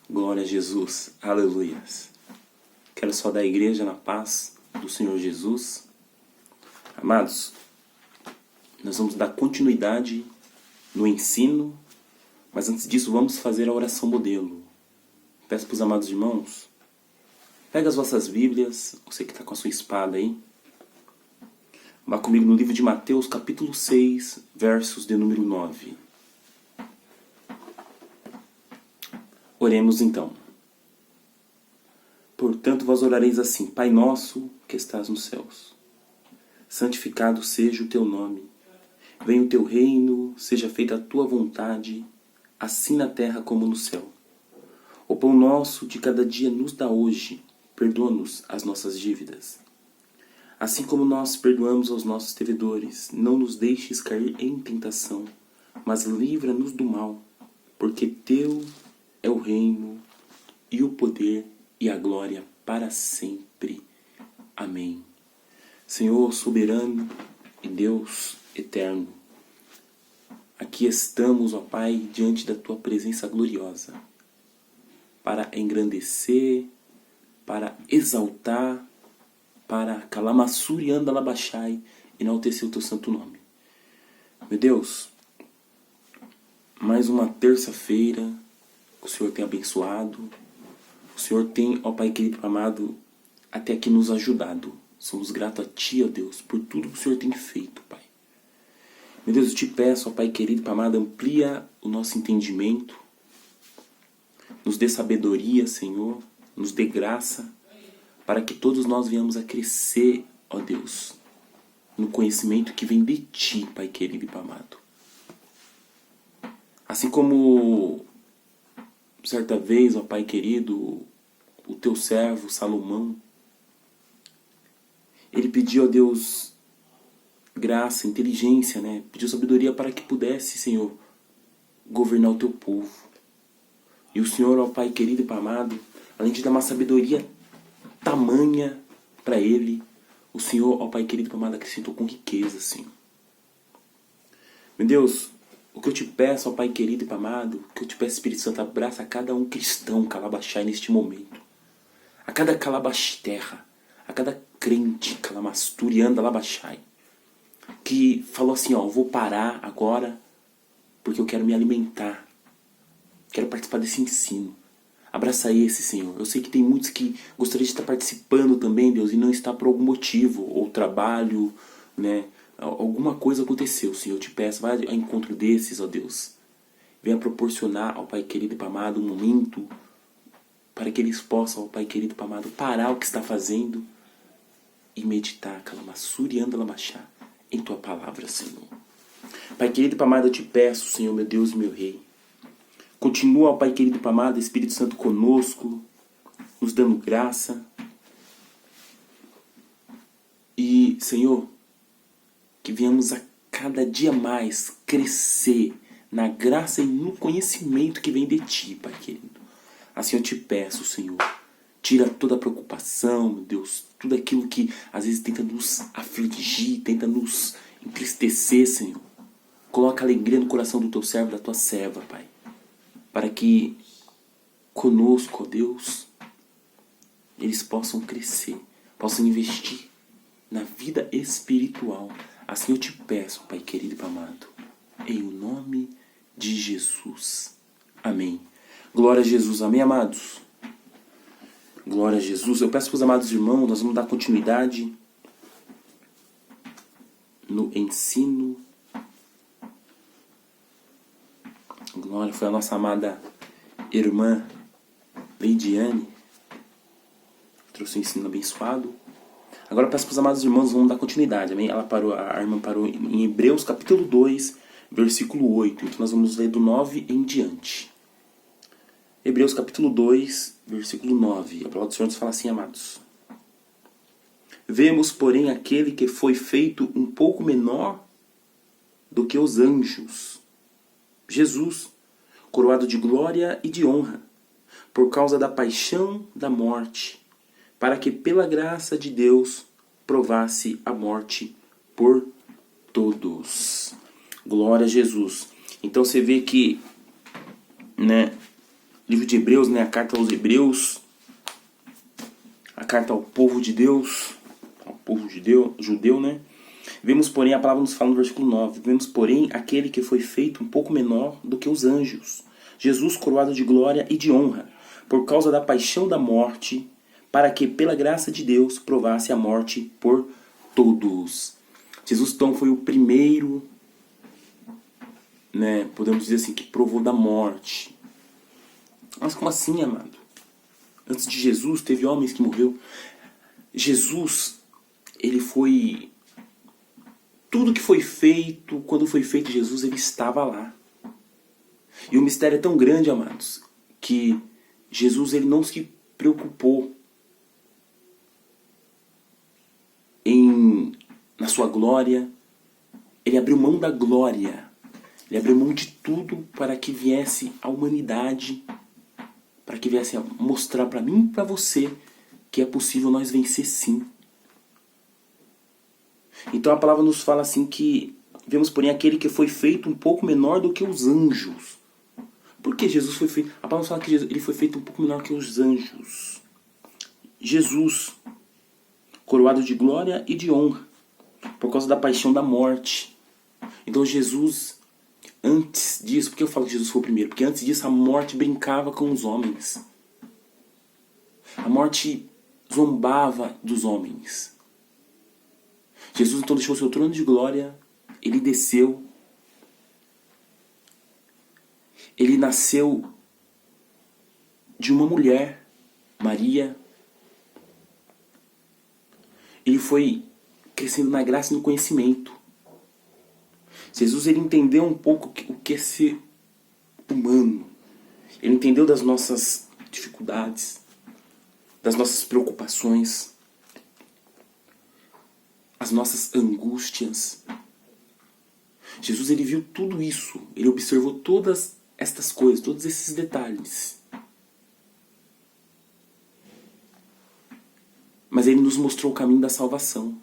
Glória a Jesus, aleluias. Quero saudar a igreja na paz do Senhor Jesus. Amados, nós vamos dar continuidade no ensino, mas antes disso vamos fazer a oração modelo. Peço para os amados irmãos, pega as vossas Bíblias, você que está com a sua espada aí, vá comigo no livro de Mateus, capítulo 6, versos de número 9. Oremos então. Portanto, vós orareis assim: Pai nosso que estás nos céus, santificado seja o teu nome. Venha o teu reino, seja feita a tua vontade, assim na terra como no céu. O pão nosso de cada dia nos dá hoje. Perdoa-nos as nossas dívidas, assim como nós perdoamos aos nossos devedores. Não nos deixes cair em tentação, mas livra-nos do mal, porque teu é o reino e o poder e a glória para sempre. Amém. Senhor soberano e Deus eterno, aqui estamos, ó Pai, diante da Tua presença gloriosa, para engrandecer, para exaltar, para calamassuri andalabachai, enaltecer o Teu santo nome. Meu Deus, mais uma terça-feira, o Senhor tem abençoado, o Senhor tem, ó Pai querido amado, até aqui nos ajudado. Somos gratos a Ti, ó Deus, por tudo que o Senhor tem feito, Pai. Meu Deus, eu Te peço, ó Pai querido amado, amplia o nosso entendimento, nos dê sabedoria, Senhor, nos dê graça, para que todos nós venhamos a crescer, ó Deus, no conhecimento que vem de Ti, Pai querido e amado. Assim como certa vez, ó Pai querido, o Teu servo Salomão, ele pediu a Deus graça, inteligência, né? Pediu sabedoria para que pudesse, Senhor, governar o Teu povo. E o Senhor, ó Pai querido e amado, além de dar uma sabedoria tamanha para ele, o Senhor, ó Pai querido e amado, acrescentou com riqueza, Senhor. Meu Deus, o que eu Te peço, ó Pai querido e amado, o que eu Te peço, Espírito Santo, abraça a cada um cristão calabachai neste momento. A cada calabasterra, a cada crente calamasturianda labachai, que falou assim, ó, vou parar agora porque eu quero me alimentar, quero participar desse ensino. Abraça esse, Senhor. Eu sei que tem muitos que gostariam de estar participando também, Deus, e não está por algum motivo, ou trabalho, né? Alguma coisa aconteceu, Senhor. Eu Te peço, vai ao encontro desses, ó Deus. Venha proporcionar ao Pai querido e amado um momento para que eles possam, ó Pai querido e amado, parar o que está fazendo e meditar, calamassuri andalabachá, em Tua palavra, Senhor. Pai querido e amado, eu Te peço, Senhor, meu Deus e meu Rei, continua, ó Pai querido e amado, Espírito Santo conosco, nos dando graça. E, Senhor, que venhamos a cada dia mais crescer na graça e no conhecimento que vem de Ti, Pai querido. Assim eu Te peço, Senhor, tira toda a preocupação, meu Deus, tudo aquilo que às vezes tenta nos afligir, tenta nos entristecer, Senhor. Coloca alegria no coração do Teu servo, da Tua serva, Pai, para que conosco, ó Deus, eles possam crescer, possam investir na vida espiritual. Assim eu Te peço, Pai querido e amado, em o nome de Jesus. Amém. Glória a Jesus. Amém, amados? Glória a Jesus. Eu peço para os amados irmãos, nós vamos dar continuidade no ensino. Glória, foi a nossa amada irmã Leidiane, trouxe um ensino abençoado. Agora eu peço para os amados irmãos, vamos dar continuidade, amém? A irmã parou em Hebreus capítulo 2, versículo 8. Então nós vamos ler do 9 em diante. Hebreus capítulo 2, versículo 9. A palavra do Senhor nos fala assim, amados. Vemos, porém, aquele que foi feito um pouco menor do que os anjos, Jesus, coroado de glória e de honra, por causa da paixão da morte, para que pela graça de Deus provasse a morte por todos. Glória a Jesus. Então você vê que, né, livro de Hebreus, né? A carta aos Hebreus, a carta ao povo de Deus, ao povo judeu, né? Vemos, porém, a palavra nos fala no versículo 9, vemos, porém, aquele que foi feito um pouco menor do que os anjos, Jesus coroado de glória e de honra, por causa da paixão da morte, para que, pela graça de Deus, provasse a morte por todos. Jesus, então, foi o primeiro, né, podemos dizer assim, que provou da morte. Mas como assim, amado? Antes de Jesus, teve homens que morreram. Jesus, ele foi... Tudo que foi feito, quando foi feito Jesus, ele estava lá. E o mistério é tão grande, amados, que Jesus ele não se preocupou na sua glória. Ele abriu mão da glória. Ele abriu mão de tudo para que viesse a humanidade, para que viesse a mostrar para mim e para você que é possível nós vencer sim. Então a palavra nos fala assim que vemos, porém, aquele que foi feito um pouco menor do que os anjos. Por que Jesus foi feito? A palavra nos fala que ele foi feito um pouco menor que os anjos. Jesus, coroado de glória e de honra, por causa da paixão da morte. Então Jesus, antes disso, por que eu falo que Jesus foi o primeiro? Porque antes disso a morte brincava com os homens. A morte zombava dos homens. Jesus então deixou seu trono de glória, ele desceu, ele nasceu de uma mulher, Maria. Ele foi crescendo na graça e no conhecimento. Jesus ele entendeu um pouco o que é ser humano. Ele entendeu das nossas dificuldades, das nossas preocupações, as nossas angústias. Jesus ele viu tudo isso, ele observou todas estas coisas, todos esses detalhes. Mas ele nos mostrou o caminho da salvação.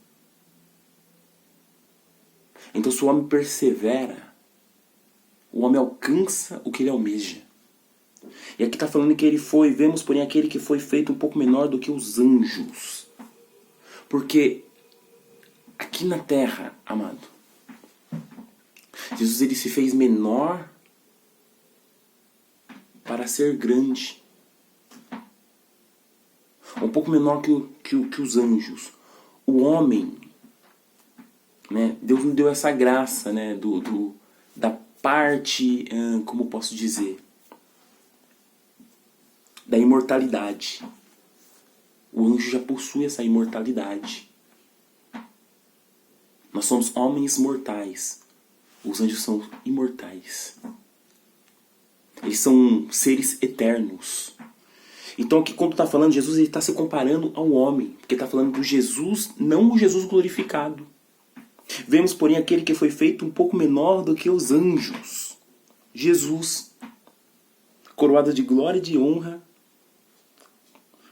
Então se o homem persevera, o homem alcança o que ele almeja. E aqui está falando que ele foi, vemos porém aquele que foi feito um pouco menor do que os anjos. Porque aqui na terra, amado, Jesus ele se fez menor para ser grande. Um pouco menor que os anjos. O homem, né, Deus nos deu essa graça, né, da parte, como posso dizer, da imortalidade. O anjo já possui essa imortalidade. Nós somos homens mortais. Os anjos são imortais. Eles são seres eternos. Então aqui quando está falando Jesus, ele está se comparando ao homem. Porque está falando do Jesus, não o Jesus glorificado. Vemos, porém, aquele que foi feito um pouco menor do que os anjos. Jesus, coroado de glória e de honra.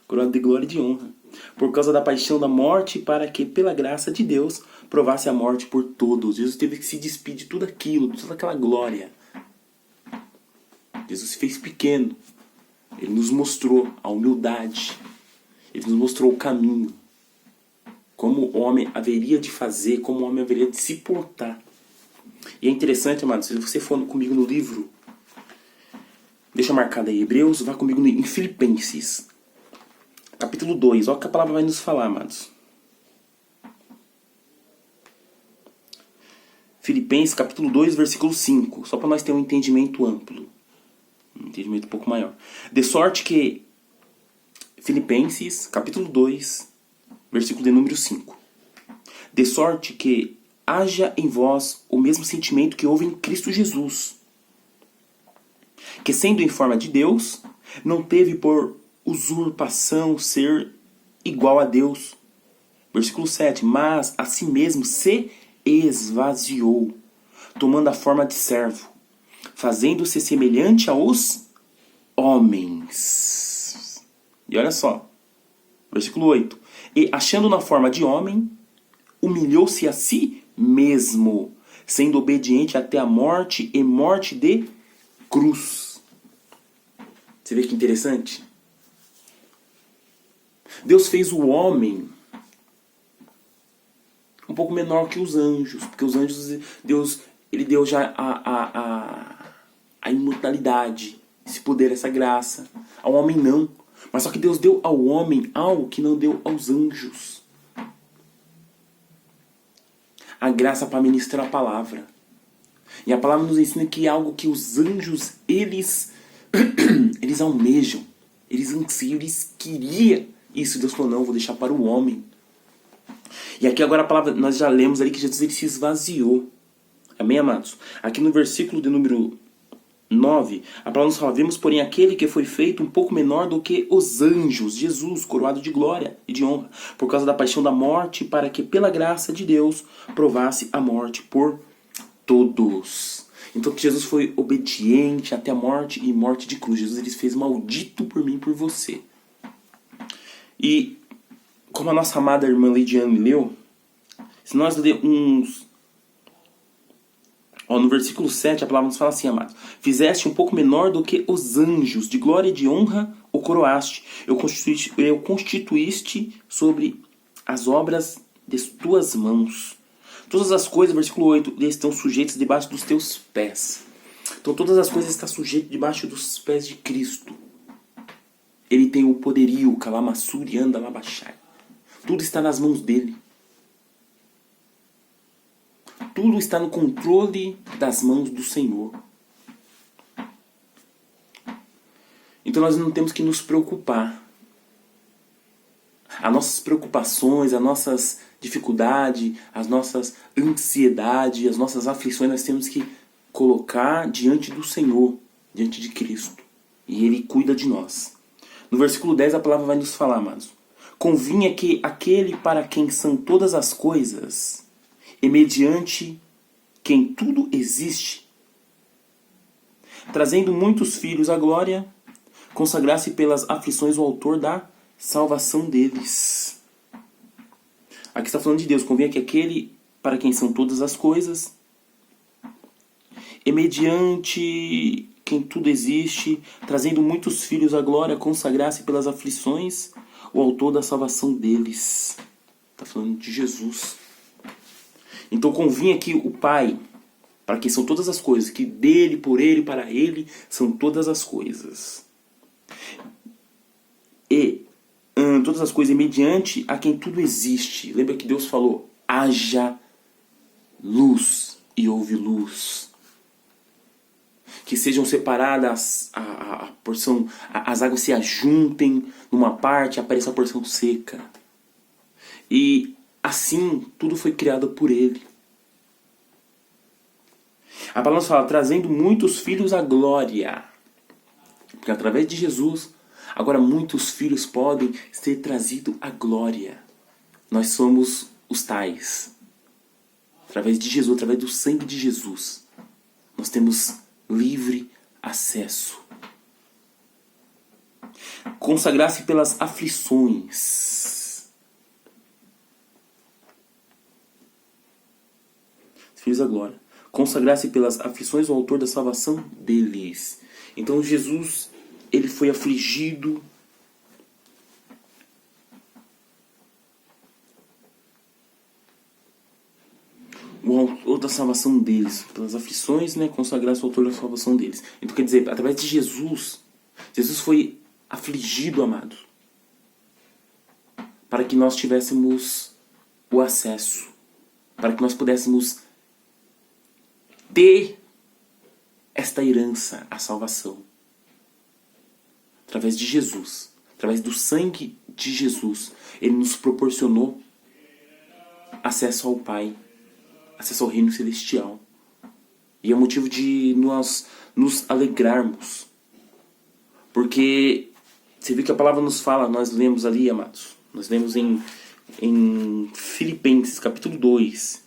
Coroado de glória e de honra. Por causa da paixão da morte, para que, pela graça de Deus, provasse a morte por todos. Jesus teve que se despedir de tudo aquilo, de toda aquela glória. Jesus se fez pequeno. Ele nos mostrou a humildade. Ele nos mostrou o caminho. Como o homem haveria de fazer, como o homem haveria de se portar. E é interessante, amado, se você for comigo no livro, deixa marcado aí, Hebreus, vá comigo em Filipenses. Capítulo 2, olha o que a palavra vai nos falar, amados. Filipenses, capítulo 2, versículo 5. Só para nós ter um entendimento amplo. Um entendimento um pouco maior. De sorte que... Filipenses, capítulo 2, versículo de número 5. De sorte que haja em vós o mesmo sentimento que houve em Cristo Jesus. Que sendo em forma de Deus, não teve por usurpação ser igual a Deus. Versículo 7. Mas a si mesmo se esvaziou, tomando a forma de servo, fazendo-se semelhante aos homens. E olha só, versículo 8. E achando na forma de homem, humilhou-se a si mesmo, sendo obediente até a morte e morte de cruz. Você vê que interessante? Deus fez o homem um pouco menor que os anjos, porque os anjos, Deus, ele deu já a imortalidade, esse poder, essa graça. Ao homem não. Mas só que Deus deu ao homem algo que não deu aos anjos. A graça para ministrar a palavra. E a palavra nos ensina que é algo que os anjos, eles almejam, eles anseiam, eles queriam isso. Deus falou, não, eu vou deixar para o homem. E aqui agora a palavra, nós já lemos ali que Jesus ele se esvaziou. Amém, amados? Aqui no versículo de número 9, a palavra nos fala, vemos, porém, aquele que foi feito um pouco menor do que os anjos, Jesus, coroado de glória e de honra, por causa da paixão da morte, para que, pela graça de Deus, provasse a morte por todos. Então que Jesus foi obediente até a morte e morte de cruz. Jesus ele fez maldito por mim e por você. E como a nossa amada irmã Lidiane leu, se nós lermos no versículo 7, a palavra nos fala assim, amado. Fizeste um pouco menor do que os anjos, de glória e de honra o coroaste. Eu constituíste sobre as obras de tuas mãos. Todas as coisas, versículo 8, estão sujeitas debaixo dos teus pés. Então todas as coisas estão sujeitas debaixo dos pés de Cristo. Ele tem o poderio, Kalamassuri, anda Labachai. Tudo está nas mãos dele. Tudo está no controle das mãos do Senhor. Então nós não temos que nos preocupar. As nossas preocupações, as nossas dificuldades, as nossas ansiedades, as nossas aflições, nós temos que colocar diante do Senhor, diante de Cristo. E Ele cuida de nós. No versículo 10 a palavra vai nos falar, amados. Convinha que aquele para quem são todas as coisas, e mediante quem tudo existe, trazendo muitos filhos à glória, consagrasse pelas aflições o autor da salvação deles. Aqui está falando de Deus. Convinha que aquele para quem são todas as coisas, e mediante quem tudo existe, trazendo muitos filhos à glória, consagrasse pelas aflições o autor da salvação deles. Está falando de Jesus. Então convinha que o Pai, para quem são todas as coisas, que dele, por ele, para ele, são todas as coisas. E todas as coisas mediante a quem tudo existe. Lembra que Deus falou, haja luz e houve luz. Que sejam separadas a porção, as águas se ajuntem numa parte, apareça a porção seca. E assim, tudo foi criado por ele. A palavra fala, trazendo muitos filhos à glória. Porque através de Jesus, agora muitos filhos podem ser trazidos à glória. Nós somos os tais. Através de Jesus, através do sangue de Jesus, nós temos livre acesso. Consagrar-se pelas aflições. Filhos da glória. Consagrar-se pelas aflições o autor da salvação deles. Então Jesus, ele foi afligido. O autor da salvação deles. Pelas aflições, né? Consagrar-se o autor da salvação deles. Então quer dizer, através de Jesus, Jesus foi afligido, amado, para que nós tivéssemos o acesso, para que nós pudéssemos ter esta herança, a salvação. Através de Jesus, através do sangue de Jesus, ele nos proporcionou acesso ao Pai, acesso ao reino celestial. E é motivo de nós nos alegrarmos. Porque você viu que a palavra nos fala, nós lemos ali, amados, nós lemos em Filipenses, capítulo 2,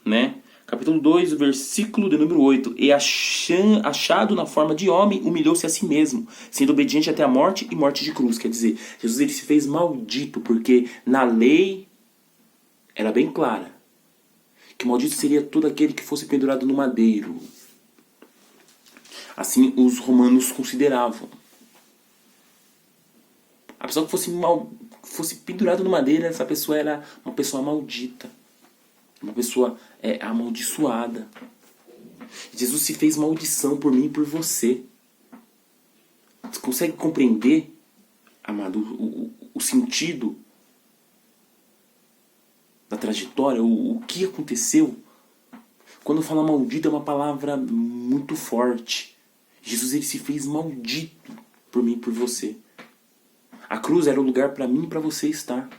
né? Capítulo 2, versículo de número 8. E achado na forma de homem, humilhou-se a si mesmo, sendo obediente até a morte e morte de cruz. Quer dizer, Jesus ele se fez maldito, porque na lei era bem clara que maldito seria todo aquele que fosse pendurado no madeiro. Assim os romanos consideravam. A pessoa que fosse pendurada no madeira, essa pessoa era uma pessoa maldita. Uma pessoa amaldiçoada. Jesus se fez maldição por mim e por você. Você consegue compreender, amado, o sentido da trajetória, o que aconteceu? Quando fala maldito é uma palavra muito forte. Jesus, ele se fez maldito por mim e por você. A cruz era o lugar para mim e para você estar.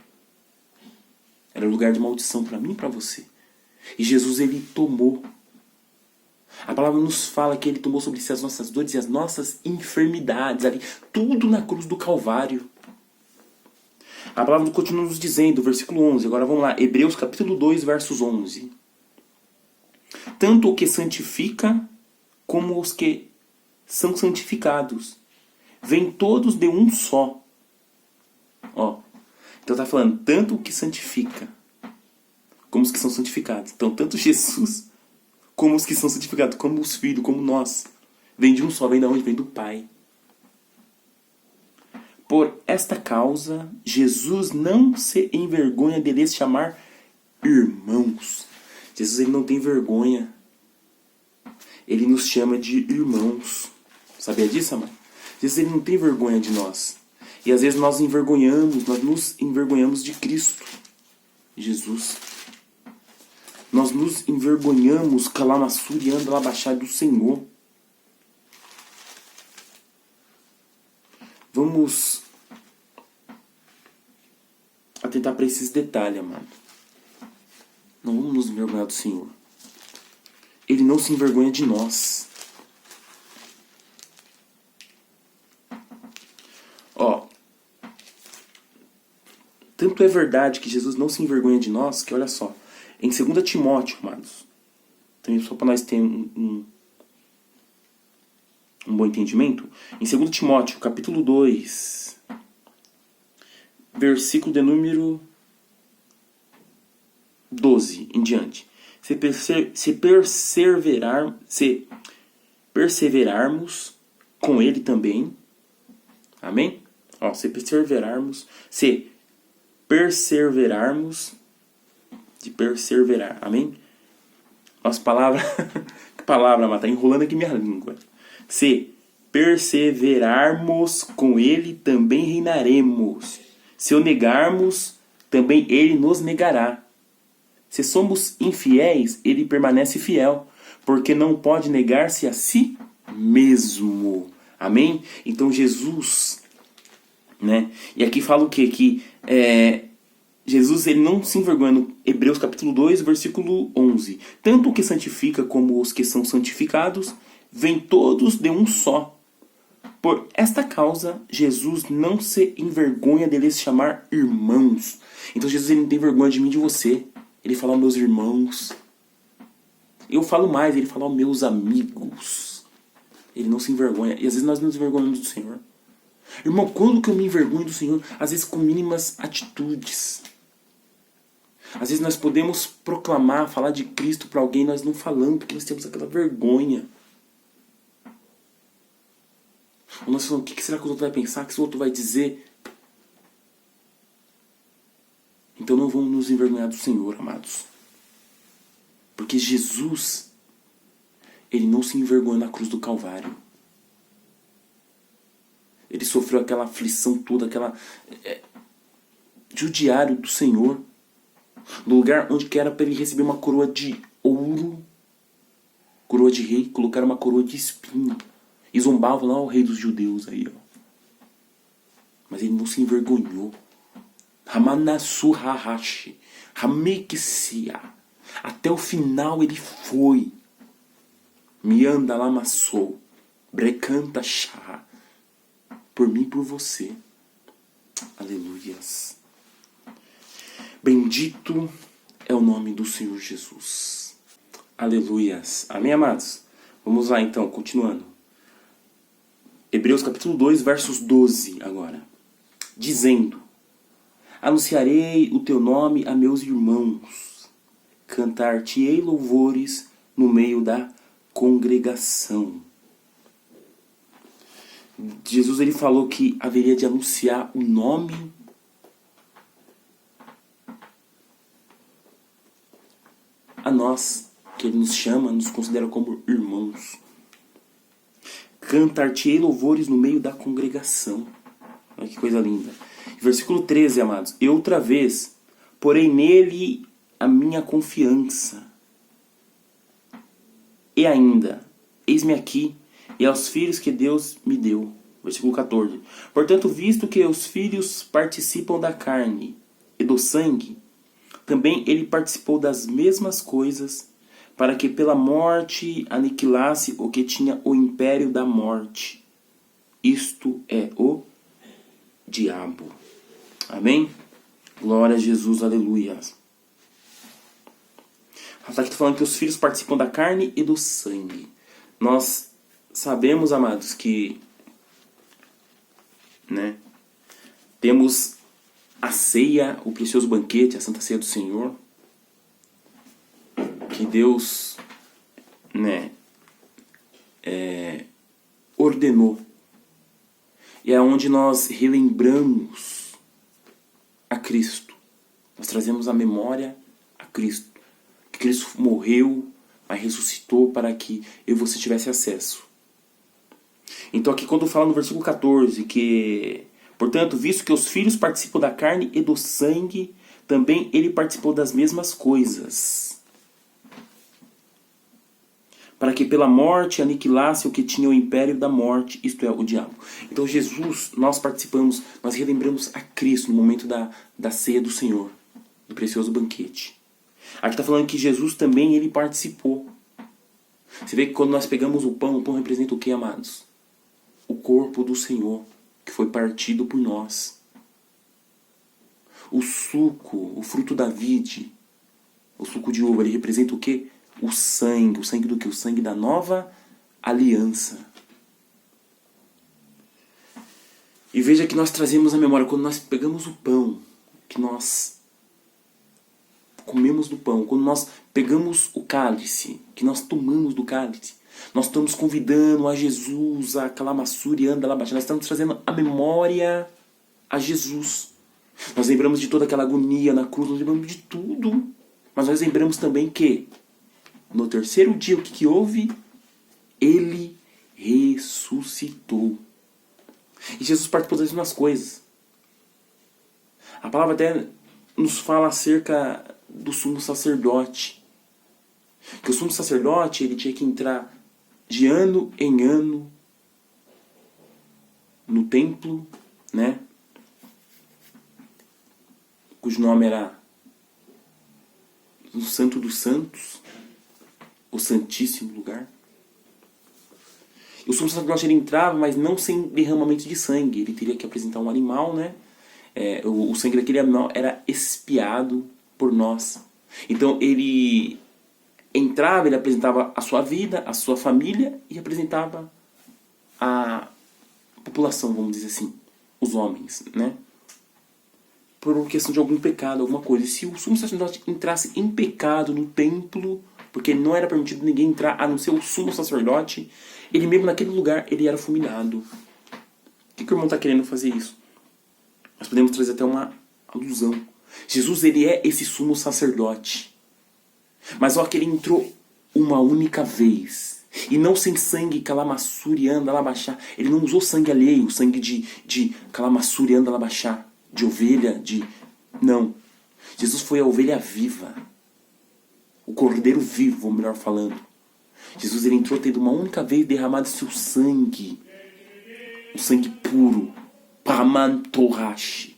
Era o lugar de maldição para mim e para você. E Jesus, ele tomou. A palavra nos fala que ele tomou sobre si as nossas dores e as nossas enfermidades. Ali, tudo na cruz do Calvário. A palavra continua nos dizendo, versículo 11. Agora vamos lá. Hebreus capítulo 2, versos 11. Tanto o que santifica, como os que são santificados. Vêm todos de um só. Ó. Então está falando tanto o que santifica, como os que são santificados. Então tanto Jesus, como os que são santificados, como os filhos, como nós. Vem de um só, vem de onde? Vem do Pai. Por esta causa, Jesus não se envergonha de lhes chamar irmãos. Jesus, ele não tem vergonha. Ele nos chama de irmãos. Sabia disso, amado? Jesus, ele não tem vergonha de nós. E às vezes nós nos envergonhamos de Cristo. Jesus. Nós nos envergonhamos, calamassuri, anda lá baixado do Senhor. Vamos atentar para esses detalhes, amado. Não vamos nos envergonhar do Senhor. Ele não se envergonha de nós. Ó, tanto é verdade que Jesus não se envergonha de nós, que olha só, em 2 Timóteo, amados, também só para nós termos um bom entendimento, em 2 Timóteo, capítulo 2, versículo de número 12 em diante. Se perseverarmos com ele também, amém? Ó, se perseverarmos, de perseverar, amém? As palavras, que palavra, mas tá enrolando aqui minha língua. Se perseverarmos com ele, também reinaremos. Se o negarmos, também ele nos negará. Se somos infiéis, ele permanece fiel, porque não pode negar-se a si mesmo. Amém? Então Jesus, né? E aqui fala o quê? Que Jesus, ele não se envergonha, no Hebreus capítulo 2, versículo 11. Tanto o que santifica como os que são santificados, vêm todos de um só. Por esta causa, Jesus não se envergonha de lhes chamar irmãos. Então Jesus, ele não tem vergonha de mim e de você. Ele fala, meus irmãos. Eu falo mais, ele fala, meus amigos. Ele não se envergonha. E às vezes nós nos envergonhamos do Senhor. Irmão, quando que eu me envergonho do Senhor? Às vezes com mínimas atitudes. Às vezes nós podemos proclamar, falar de Cristo para alguém, nós não falamos, porque nós temos aquela vergonha. Ou nós falamos, o que será que o outro vai pensar? O que o outro vai dizer? Então não vamos nos envergonhar do Senhor, amados. Porque Jesus, ele não se envergonhou na cruz do Calvário. Ele sofreu aquela aflição toda, aquela judiário do Senhor. No lugar onde que era para ele receber uma coroa de ouro, coroa de rei, colocaram uma coroa de espinho. E zombavam lá o rei dos judeus aí, ó. Mas ele não se envergonhou. Hamanassu Hahashi, Hamekisia. Até o final ele foi. Mianda lamassou. Brecanta chá. Por mim e por você. Aleluias. Bendito é o nome do Senhor Jesus. Aleluias. Amém, amados? Vamos lá então, continuando. Hebreus capítulo 2, versos 12 agora. Dizendo: anunciarei o teu nome a meus irmãos. Cantar-te-ei louvores no meio da congregação. Jesus ele falou que haveria de anunciar o nome a nós, que ele nos chama, nos considera como irmãos. Cantar-te-ei louvores no meio da congregação. Olha que coisa linda. Versículo 13, amados. E outra vez, porei nele a minha confiança. E ainda, eis-me aqui, e aos filhos que Deus me deu. Versículo 14. Portanto, visto que os filhos participam da carne e do sangue, também ele participou das mesmas coisas, para que pela morte aniquilasse o que tinha o império da morte. Isto é o diabo. Amém? Glória a Jesus, aleluia. Está aqui falando que os filhos participam da carne e do sangue. Nós sabemos, amados, que temos a ceia, o precioso banquete, a Santa Ceia do Senhor, que Deus ordenou. E é onde nós relembramos a Cristo. Nós trazemos à memória a Cristo. Que Cristo morreu, mas ressuscitou para que eu e você tivesse acesso. Então aqui quando fala no versículo 14 que, portanto, visto que os filhos participam da carne e do sangue, também ele participou das mesmas coisas, para que pela morte aniquilasse o que tinha o império da morte, isto é, o diabo. Então Jesus, nós participamos, nós relembramos a Cristo no momento da ceia do Senhor, do precioso banquete. Aqui está falando que Jesus também ele participou. Você vê que quando nós pegamos o pão representa o que, amados? O corpo do Senhor, que foi partido por nós. O suco, o fruto da vide, o suco de uva, ele representa o que? O sangue do que? O sangue da nova aliança. E veja que nós trazemos a memória, quando nós pegamos o pão, que nós comemos do pão, quando nós pegamos o cálice, que nós tomamos do cálice, nós estamos convidando a Jesus, a Kalamassuri, Andalabachá, nós estamos trazendo a memória a Jesus. Nós lembramos de toda aquela agonia na cruz, nós lembramos de tudo, mas nós lembramos também que no terceiro dia, o que houve? Ele ressuscitou. E Jesus participou das mesmas coisas. A palavra até nos fala acerca do sumo sacerdote. Que o sumo sacerdote ele tinha que entrar de ano em ano no templo, cujo nome era o Santo dos Santos, o Santíssimo Lugar. O sumo sacerdote ele entrava, mas não sem derramamento de sangue. Ele teria que apresentar um animal, o sangue daquele animal era expiado por nós. Então ele entrava, ele apresentava a sua vida, a sua família e apresentava a população, vamos dizer assim, os homens, por questão de algum pecado, alguma coisa. E se o sumo sacerdote entrasse em pecado no templo, porque não era permitido ninguém entrar a não ser o sumo sacerdote, ele mesmo naquele lugar ele era fulminado. O que o irmão está querendo fazer isso? Nós podemos trazer até uma alusão. Jesus ele é esse sumo sacerdote. Mas que ele entrou uma única vez. E não sem sangue, Kalamassuri, Andalabachá. Ele não usou sangue alheio, sangue de Kalamassuri, Andalabachá, de ovelha, Não. Jesus foi a ovelha viva. O cordeiro vivo, ou melhor falando. Jesus ele entrou tendo uma única vez derramado seu sangue. O sangue puro. Pamantorashi.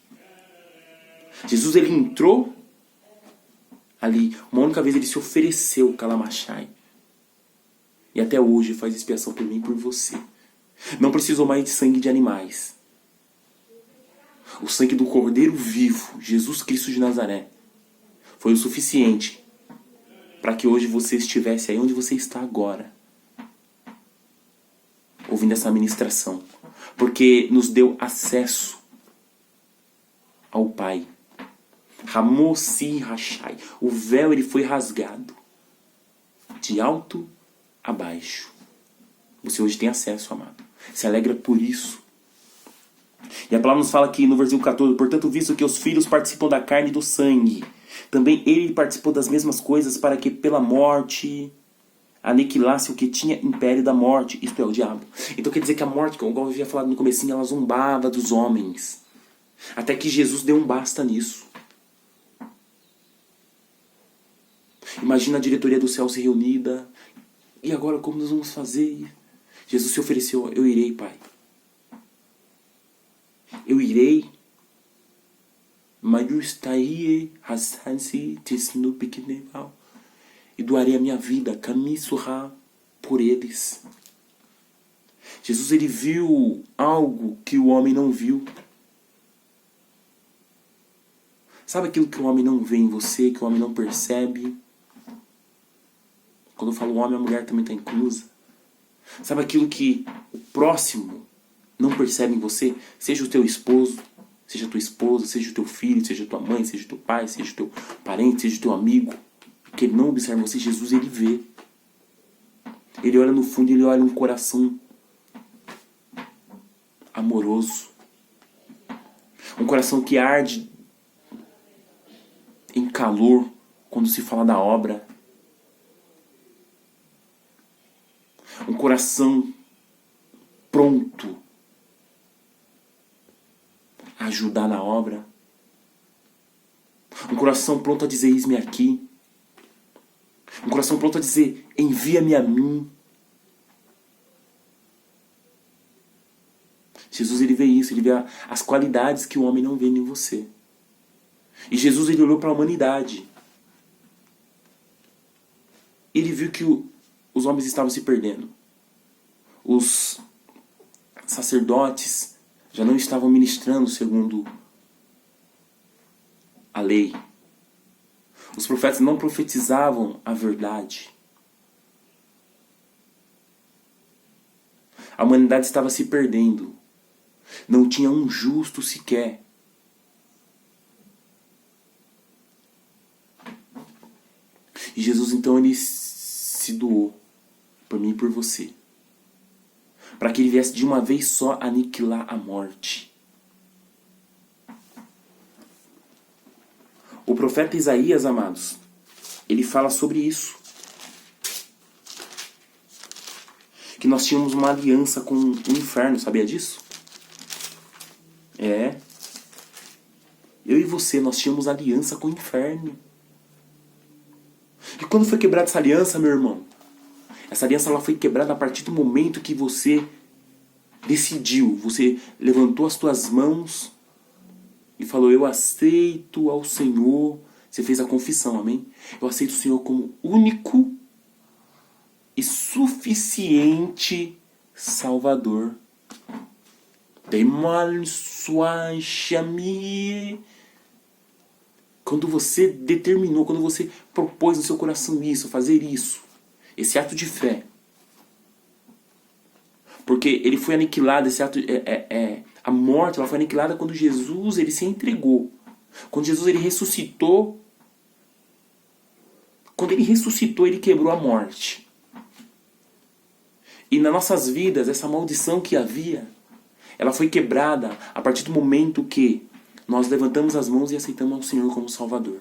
Jesus ele entrou ali, uma única vez ele se ofereceu, Kalamachai. E até hoje faz expiação por mim e por você. Não precisou mais de sangue de animais. O sangue do Cordeiro vivo, Jesus Cristo de Nazaré, foi o suficiente para que hoje você estivesse aí onde você está agora, ouvindo essa ministração. Porque nos deu acesso ao Pai. Ramossi Rachai. O véu ele foi rasgado de alto a baixo. Você hoje tem acesso, amado. Se alegra por isso. E a palavra nos fala aqui no versículo 14: portanto, visto que os filhos participam da carne e do sangue, também ele participou das mesmas coisas para que pela morte aniquilasse o que tinha império da morte, isto é, o diabo. Então quer dizer que a morte, como eu havia falado no comecinho, ela zombava dos homens. Até que Jesus deu um basta nisso. Imagina a diretoria do céu se reunida. E agora como nós vamos fazer? Jesus se ofereceu: eu irei, Pai. Eu irei. E doarei a minha vida, camissurra, por eles. Jesus, ele viu algo que o homem não viu. Sabe aquilo que o homem não vê em você, que o homem não percebe? Quando eu falo homem, a mulher também está inclusa. Sabe aquilo que o próximo não percebe em você? Seja o teu esposo, seja a tua esposa, seja o teu filho, seja a tua mãe, seja o teu pai, seja o teu parente, seja o teu amigo. Que ele não observa você, Jesus, ele vê. Ele olha no fundo, ele olha um coração amoroso. Um coração que arde em calor quando se fala da obra. Um coração pronto a ajudar na obra. Um coração pronto a dizer: eis-me aqui. Um coração pronto a dizer: envia-me a mim. Jesus, ele vê isso, ele vê as qualidades que o homem não vê em você. E Jesus, ele olhou para a humanidade. Ele viu que os homens estavam se perdendo. Os sacerdotes já não estavam ministrando segundo a lei. Os profetas não profetizavam a verdade. A humanidade estava se perdendo. Não tinha um justo sequer. E Jesus, então, ele se doou por mim e por você, para que ele viesse de uma vez só aniquilar a morte. O profeta Isaías, amados, ele fala sobre isso. Que nós tínhamos uma aliança com o inferno, sabia disso? É. Eu e você, nós tínhamos aliança com o inferno. E quando foi quebrada essa aliança, meu irmão? Essa aliança ela foi quebrada a partir do momento que você decidiu. Você levantou as tuas mãos e falou: eu aceito ao Senhor. Você fez a confissão, amém? Eu aceito o Senhor como único e suficiente Salvador. Quando você determinou, quando você propôs no seu coração isso, fazer isso, esse ato de fé, porque ele foi aniquilado, esse ato, a morte ela foi aniquilada quando Jesus ele se entregou. Quando Jesus ele ressuscitou, quando ele ressuscitou, ele quebrou a morte. E nas nossas vidas, essa maldição que havia, ela foi quebrada a partir do momento que nós levantamos as mãos e aceitamos ao Senhor como Salvador.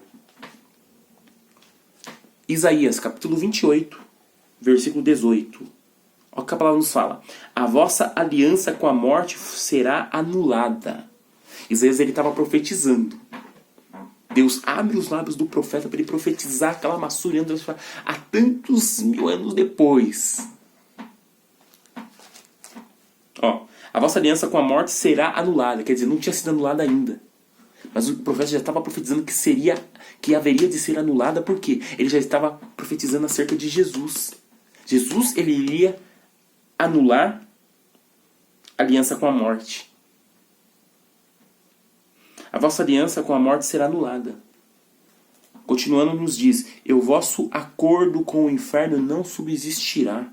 Isaías, capítulo 28, versículo 18. Olha o que a palavra nos fala. A vossa aliança com a morte será anulada. Isaías ele estava profetizando. Deus abre os lábios do profeta para ele profetizar aquela maçura há tantos mil anos depois. Ó, a vossa aliança com a morte será anulada. Quer dizer, não tinha sido anulada ainda. Mas o profeta já estava profetizando que haveria de ser anulada, porque ele já estava profetizando acerca de Jesus. Jesus ele iria anular a aliança com a morte. A vossa aliança com a morte será anulada. Continuando nos diz: e o vosso acordo com o inferno não subsistirá.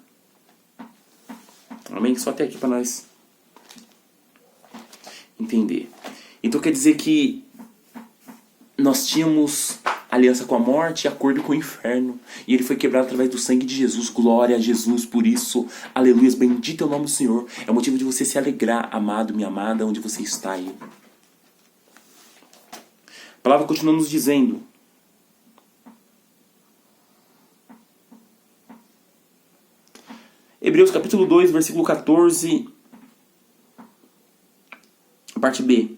Amém? Só até aqui para nós entender. Então quer dizer que nós tínhamos aliança com a morte e acordo com o inferno. E ele foi quebrado através do sangue de Jesus. Glória a Jesus por isso. Aleluia. Bendito é o nome do Senhor. É o motivo de você se alegrar, amado, minha amada, onde você está aí. A palavra continua nos dizendo: Hebreus capítulo 2, versículo 14, parte B.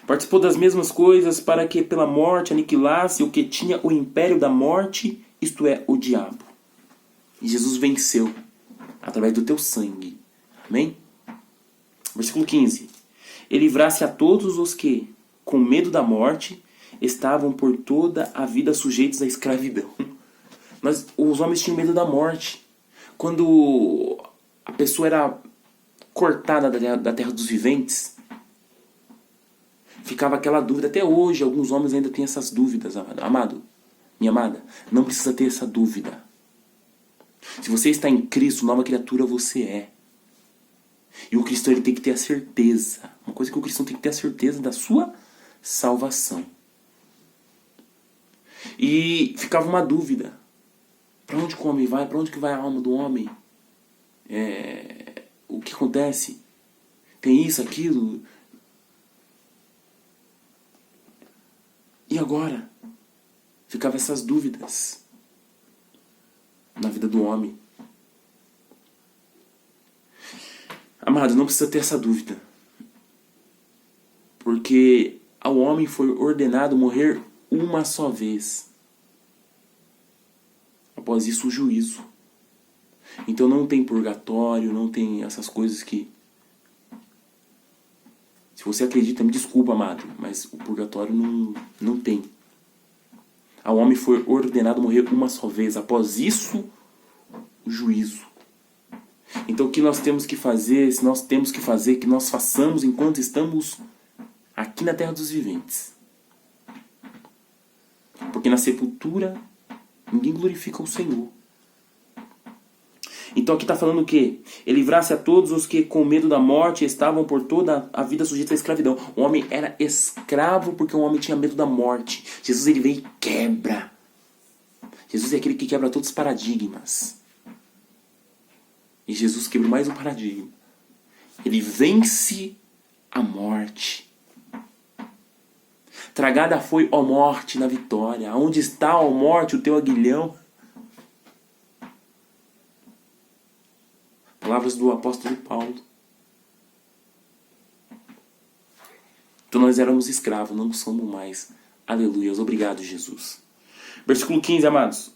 Participou das mesmas coisas para que pela morte aniquilasse o que tinha o império da morte, isto é, o diabo. E Jesus venceu através do teu sangue. Amém? Versículo 15. E livrasse a todos os que, com medo da morte, estavam por toda a vida sujeitos à escravidão. Mas os homens tinham medo da morte. Quando a pessoa era cortada da terra dos viventes, ficava aquela dúvida. Até hoje, alguns homens ainda têm essas dúvidas, amado. Minha amada, não precisa ter essa dúvida. Se você está em Cristo, nova criatura você é. E o cristão ele tem que ter a certeza. Uma coisa que o cristão tem que ter a certeza da sua salvação. E ficava uma dúvida. Para onde o homem vai? Para onde que vai a alma do homem? O que acontece? Tem isso, aquilo? E agora? Ficava essas dúvidas na vida do homem. Amado, não precisa ter essa dúvida. Porque ao homem foi ordenado morrer uma só vez. Após isso, o juízo. Então não tem purgatório, não tem essas coisas que... Se você acredita, me desculpa, amado, mas o purgatório não tem. Ao homem foi ordenado morrer uma só vez. Após isso, o juízo. Então o que nós temos que fazer, se nós temos que fazer, que nós façamos enquanto estamos aqui na terra dos viventes. Porque na sepultura ninguém glorifica o Senhor. Então aqui está falando o quê? Ele livrasse a todos os que com medo da morte estavam por toda a vida sujeitos à escravidão. O homem era escravo porque o homem tinha medo da morte. Jesus ele vem e quebra. Jesus é aquele que quebra todos os paradigmas. E Jesus quebra mais um paradigma. Ele vence a morte. Tragada foi, ó morte, na vitória. Onde está, ó morte, o teu aguilhão? Palavras do apóstolo Paulo. Então nós éramos escravos, não somos mais. Aleluia. Obrigado, Jesus. Versículo 15, amados.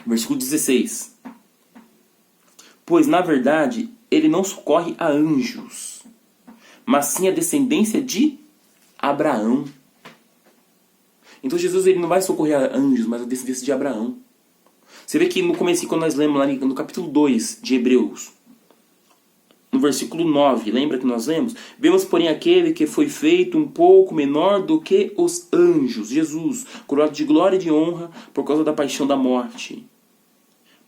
Versículo 16. Pois, na verdade, ele não socorre a anjos, mas sim a descendência de Abraão. Então Jesus ele não vai socorrer a anjos, mas a descendência de Abraão. Você vê que no começo, quando nós lemos lá no capítulo 2 de Hebreus, no versículo 9, lembra que nós lemos? Vemos, porém, aquele que foi feito um pouco menor do que os anjos, Jesus, coroado de glória e de honra por causa da paixão da morte,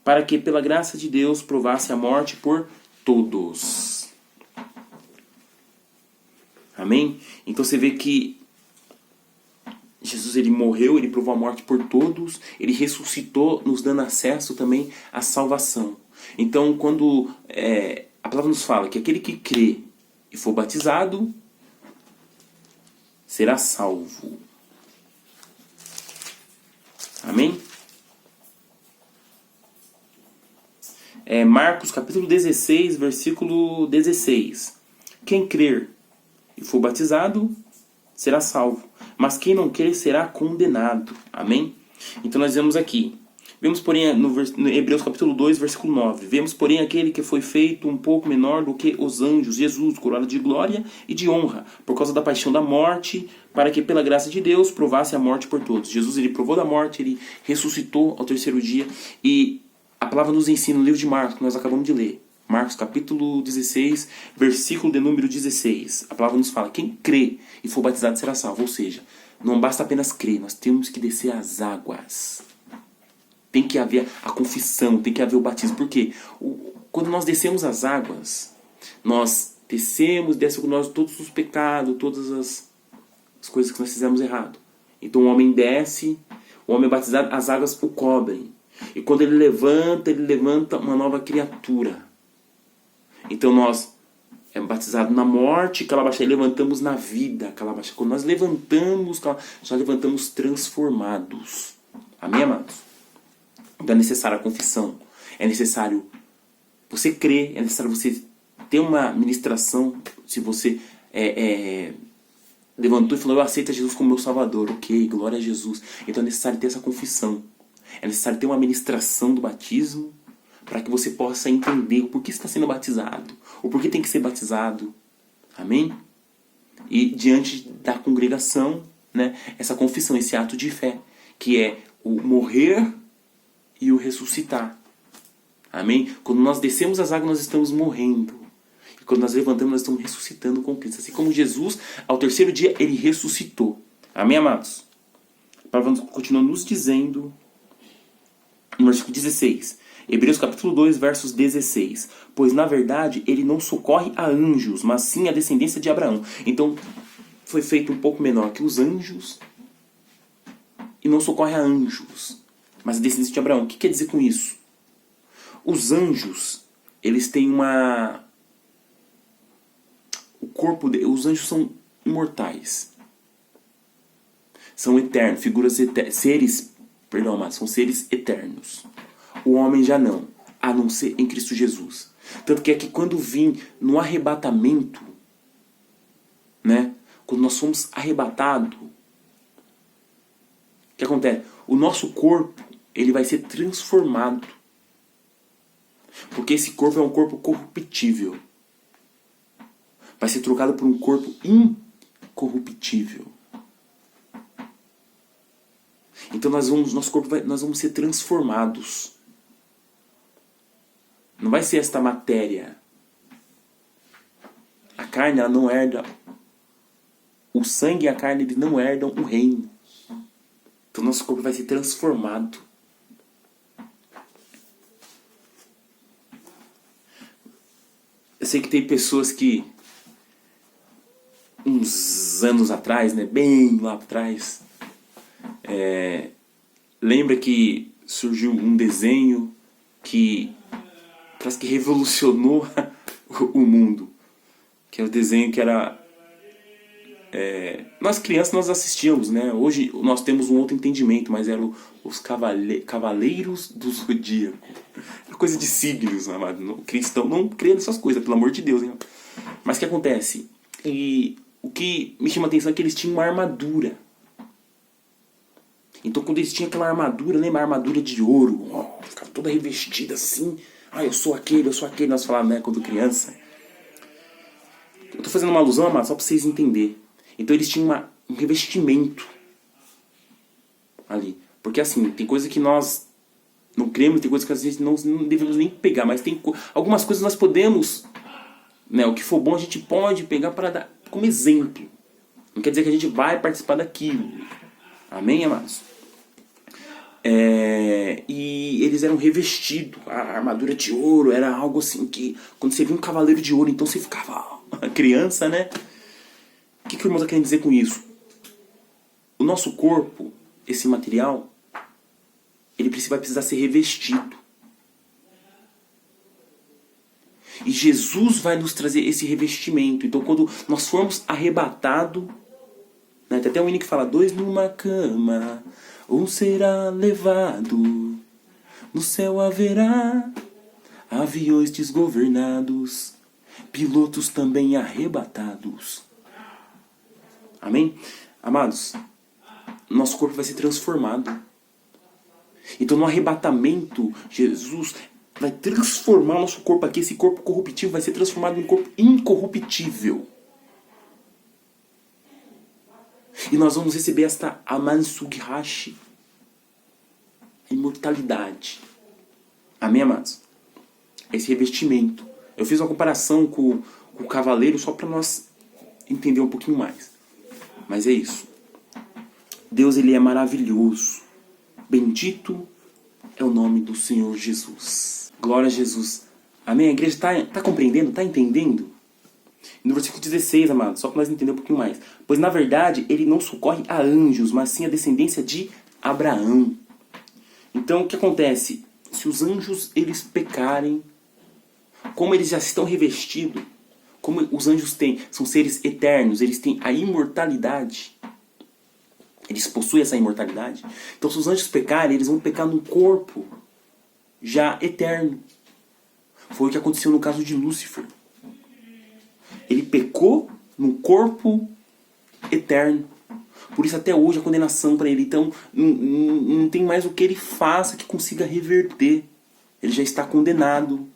para que, pela graça de Deus, provasse a morte por todos. Amém? Então você vê que Jesus ele morreu, ele provou a morte por todos, ele ressuscitou, nos dando acesso também à salvação. Então, quando a palavra nos fala que aquele que crê e for batizado será salvo. Amém? Marcos capítulo 16, versículo 16. Quem crer e for batizado será salvo, mas quem não crer será condenado. Amém? Então nós vemos aqui. Vemos, porém, no Hebreus capítulo 2, versículo 9. Vemos, porém, aquele que foi feito um pouco menor do que os anjos, Jesus, coroado de glória e de honra, por causa da paixão da morte, para que, pela graça de Deus, provasse a morte por todos. Jesus, ele provou da morte, ele ressuscitou ao terceiro dia. E a palavra nos ensina no livro de Marcos, que nós acabamos de ler. Marcos capítulo 16, versículo de número 16. A palavra nos fala, quem crê e for batizado será salvo. Ou seja, não basta apenas crer, nós temos que descer as águas. Tem que haver a confissão, tem que haver o batismo. Por quê? Quando nós descemos as águas, nós descemos com nós todos os pecados, todas as coisas que nós fizemos errado. Então o homem desce, o homem é batizado, as águas o cobrem. E quando ele levanta uma nova criatura. Então nós é batizado na morte, Calabachá, e levantamos na vida, Calabachá. Quando nós levantamos, já levantamos transformados. Amém, amados? Então é necessária a confissão. É necessário você crer, é necessário você ter uma ministração. Se você levantou e falou, eu aceito Jesus como meu Salvador. Ok, glória a Jesus. Então é necessário ter essa confissão. É necessário ter uma ministração do batismo para que você possa entender o porquê está sendo batizado, o porquê tem que ser batizado. Amém? E diante da congregação, né, essa confissão, esse ato de fé, que é o morrer e o ressuscitar. Amém? Quando nós descemos as águas, nós estamos morrendo. E quando nós levantamos, nós estamos ressuscitando com Cristo. Assim como Jesus, ao terceiro dia, ele ressuscitou. Amém, amados? A palavra continua nos dizendo, no versículo 16, Hebreus capítulo 2, versos 16. Pois, na verdade, ele não socorre a anjos, mas sim a descendência de Abraão. Então, foi feito um pouco menor que os anjos e não socorre a anjos, mas a descendência de Abraão. O que quer dizer com isso? Os anjos, eles têm uma... O corpo os anjos são imortais. São eternos, figuras seres, perdão, amados, são seres eternos. O homem já não, a não ser em Cristo Jesus. Tanto que é que quando vim no arrebatamento, né, quando nós somos arrebatados, o que acontece? O nosso corpo, ele vai ser transformado. Porque esse corpo é um corpo corruptível. Vai ser trocado por um corpo incorruptível. Então nosso corpo nós vamos ser transformados. Não vai ser esta matéria. A carne, ela não herda. O sangue e a carne, eles não herdam o reino. Então nosso corpo vai ser transformado. Eu sei que tem pessoas que, uns anos atrás, né, bem lá atrás, lembra que surgiu um desenho que parece que revolucionou o mundo. Que é o desenho que era... nós crianças nós assistíamos, né? Hoje nós temos um outro entendimento, mas eram os Cavaleiros do Zodíaco. Era coisa de signos, amado. O cristão não crê nessas coisas, pelo amor de Deus, hein? Mas o que acontece? E o que me chama a atenção é que eles tinham uma armadura. Então quando eles tinham aquela armadura, lembra a armadura de ouro? Ficava toda revestida assim. Eu sou aquele, nós falávamos, né, quando criança. Eu tô fazendo uma alusão, mas só para vocês entenderem. Então eles tinham um revestimento ali. Porque assim, tem coisa que nós não cremos, tem coisas que às vezes não devemos nem pegar, mas tem algumas coisas nós podemos, né, o que for bom a gente pode pegar para dar como exemplo. Não quer dizer que a gente vai participar daquilo. Amém, amados? E eles eram revestidos, a armadura de ouro era algo assim que, quando você via um cavaleiro de ouro, então você ficava criança, né? O que o irmão está querendo dizer com isso? O nosso corpo, esse material, ele vai precisar ser revestido. E Jesus vai nos trazer esse revestimento. Então quando nós formos arrebatados, né, tem até um hino que fala, 2 numa cama, um será levado, no céu haverá aviões desgovernados, pilotos também arrebatados. Amém? Amados, nosso corpo vai ser transformado. Então no arrebatamento, Jesus vai transformar nosso corpo aqui. Esse corpo corruptível vai ser transformado em um corpo incorruptível. E nós vamos receber esta Amansughashi, a imortalidade. Amém, amados? Esse revestimento. Eu fiz uma comparação com o cavaleiro só para nós entender um pouquinho mais. Mas é isso. Deus, ele é maravilhoso. Bendito é o nome do Senhor Jesus. Glória a Jesus. Amém? A igreja está compreendendo? Está entendendo? No versículo 16, amados, só para nós entender um pouquinho mais. Pois na verdade ele não socorre a anjos, mas sim a descendência de Abraão. Então o que acontece? Se os anjos eles pecarem, como eles já estão revestidos, como os anjos têm, são seres eternos, eles têm a imortalidade. Eles possuem essa imortalidade. Então se os anjos pecarem, eles vão pecar num corpo já eterno. Foi o que aconteceu no caso de Lúcifer. Ele pecou num corpo eterno. Por isso até hoje a condenação para ele. Então não tem mais o que ele faça que consiga reverter. Ele já está condenado.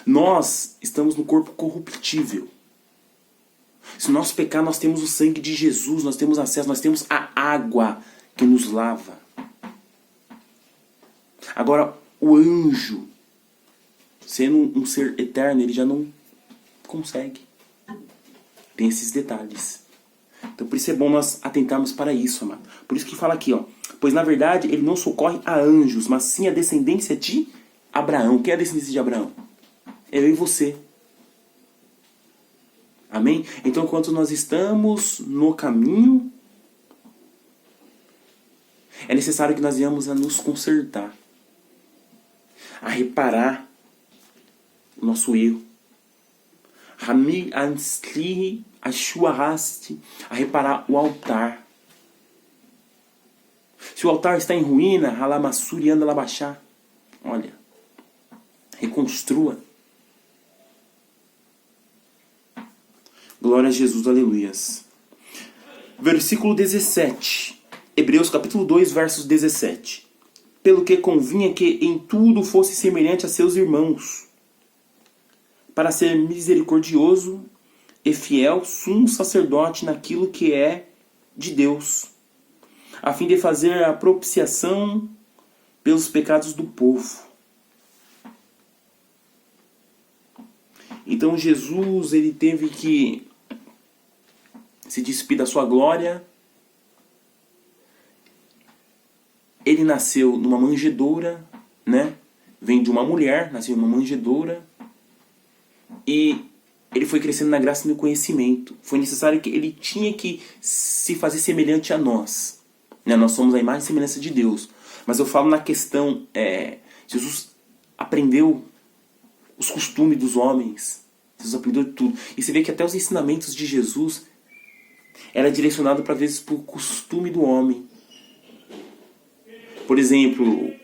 Nós estamos no corpo corruptível. Se nós pecar, nós temos o sangue de Jesus, nós temos acesso, nós temos a água que nos lava. Agora, o anjo, sendo um ser eterno, ele já não consegue. Tem esses detalhes. Então por isso é bom nós atentarmos para isso, amado. Por isso que fala aqui, ó. Pois na verdade ele não socorre a anjos, mas sim a descendência de Abraão. Quem é a descendência de Abraão? É eu e você. Amém? Então enquanto nós estamos no caminho, é necessário que nós venhamos a nos consertar, a reparar o nosso erro. Rami ansli ashuaraste, a reparar o altar. Se o altar está em ruína, halamassuri anda labachá. Olha, reconstrua. Glória a Jesus, aleluias. Versículo 17. Hebreus capítulo 2, versos 17. Pelo que convinha que em tudo fosse semelhante a seus irmãos, para ser misericordioso e fiel, sumo sacerdote naquilo que é de Deus, a fim de fazer a propiciação pelos pecados do povo. Então Jesus, ele teve que se despir da sua glória. Ele nasceu numa manjedoura, né? Vem de uma mulher, nasceu numa manjedoura. E ele foi crescendo na graça e no conhecimento. Foi necessário que ele tinha que se fazer semelhante a nós. Né? Nós somos a imagem e semelhança de Deus. Mas eu falo na questão, Jesus aprendeu os costumes dos homens. Jesus aprendeu de tudo. E você vê que até os ensinamentos de Jesus era direcionado para vezes para o costume do homem. Por exemplo,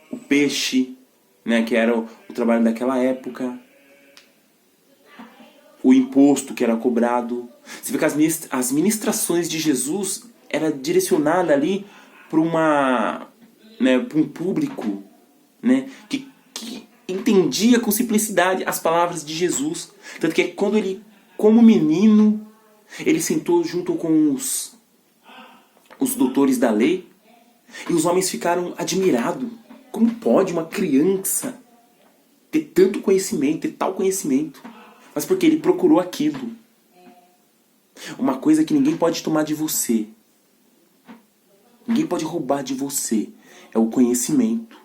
o peixe, né, que era o trabalho daquela época. O imposto que era cobrado. Você vê que as ministrações de Jesus era direcionada ali para um público, né, que entendia com simplicidade as palavras de Jesus. Tanto que quando ele, como menino, ele sentou junto com os doutores da lei, e os homens ficaram admirados. Como pode uma criança ter tanto conhecimento, ter tal conhecimento? Mas porque ele procurou aquilo. Uma coisa que ninguém pode tomar de você. Ninguém pode roubar de você. É o conhecimento.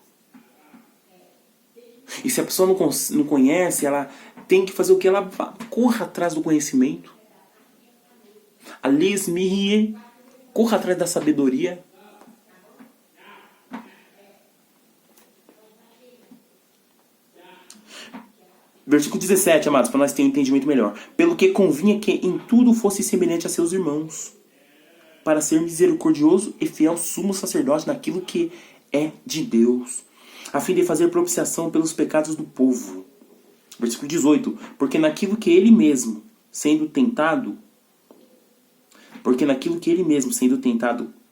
E se a pessoa não conhece, ela tem que fazer o que? Ela corra atrás do conhecimento. Alice Mihie, corra atrás da sabedoria. Versículo 17, amados, para nós termos um entendimento melhor. Pelo que convinha que em tudo fosse semelhante a seus irmãos, para ser misericordioso e fiel sumo sacerdote naquilo que é de Deus, a fim de fazer propiciação pelos pecados do povo. Versículo 18. Porque naquilo que ele mesmo, sendo tentado,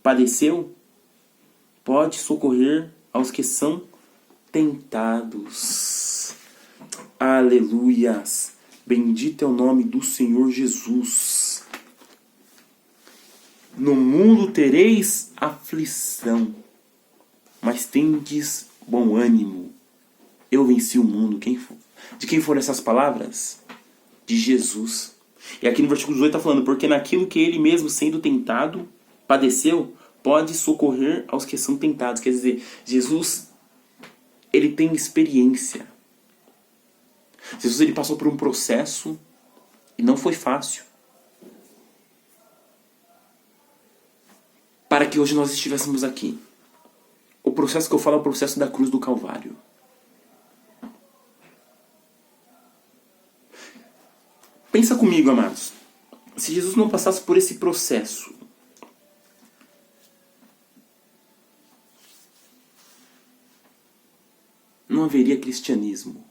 padeceu, pode socorrer aos que são tentados. Aleluias! Bendito é o nome do Senhor Jesus. No mundo tereis aflição, mas tendes bom ânimo. Eu venci o mundo. De quem foram essas palavras? De Jesus. E aqui no versículo 18 está falando, porque naquilo que ele mesmo sendo tentado, padeceu, pode socorrer aos que são tentados. Quer dizer, Jesus, ele tem experiência. Jesus ele passou por um processo e não foi fácil, para que hoje nós estivéssemos aqui. O processo que eu falo é o processo da cruz do Calvário. Pensa comigo, amados. Se Jesus não passasse por esse processo, não haveria cristianismo.